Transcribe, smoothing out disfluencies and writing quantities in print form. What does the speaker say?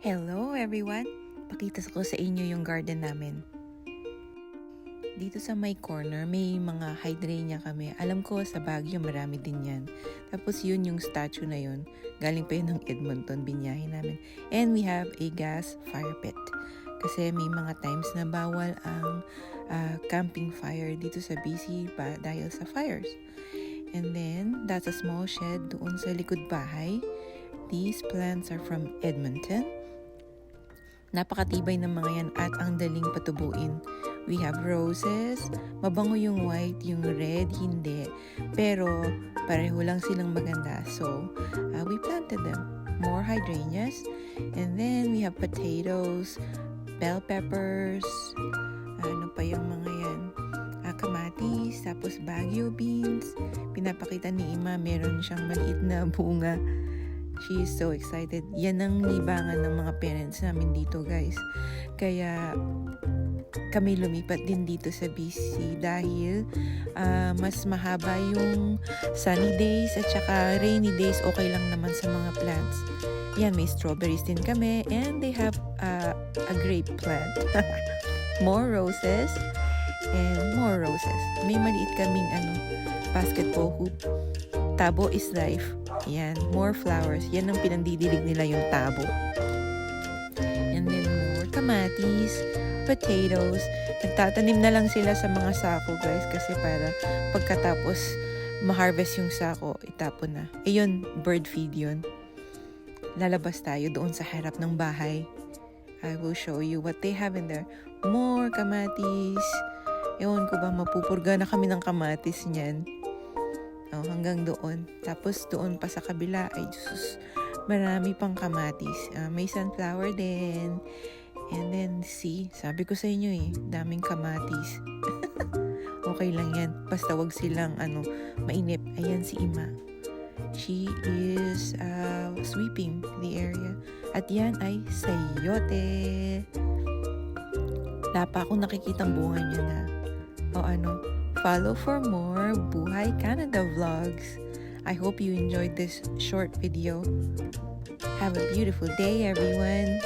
Hello everyone! Pakita ko sa inyo yung garden namin. Dito sa my corner, may mga hydrangea kami. Alam ko sa Baguio marami din yan. Tapos yun yung statue na yun. Galing pa yun ng Edmonton, binyahin namin. And we have a gas fire pit. Kasi may mga times na bawal ang camping fire dito sa BC dahil sa fires. And then, that's a small shed doon sa likod bahay. These plants are from Edmonton. Napakatibay ng mga yan at ang daling patubuin. We have roses, mabango yung white, yung red, hindi. Pero pareho lang silang maganda. So, we planted them. More hydrangeas. And then we have potatoes, bell peppers, ano pa yung mga yan? Kamatis, tapos Baguio beans. Pinapakita ni Ima, meron siyang maliit na bunga. She is so excited. Yan ang libangan ng mga parents namin dito, guys. Kaya kami lumipat din dito sa BC dahil mas mahaba yung sunny days at saka rainy days. Okay lang naman sa mga plants. Yan, may strawberries din kami and they have a grape plant. More roses and more roses. May maliit kaming basketball hoop. Tabo is life. Yan, more flowers. Yan ang pinandidilig nila yung tabo. And then more kamatis, potatoes. Nagtatanim na lang sila sa mga sako, guys, kasi para pagkatapos ma-harvest yung sako, itapon na. Yun, bird feed yun. Lalabas tayo doon sa harap ng bahay. I will show you what they have in there. More kamatis. Ewan ko ba, mapupurga na kami ng kamatis niyan. Hanggang doon. Tapos doon pa sa kabila ay Jesus, marami pang kamatis. May sunflower din. And then see, sabi ko sa inyo daming kamatis. Okay lang yan. Basta wag silang mainip. Ayan si Ima. She is sweeping the area. At yan ay sayote. Wala pa akong nakikitang bunga niya na. Follow for more Buhay Canada vlogs. I hope you enjoyed this short video. Have a beautiful day, everyone.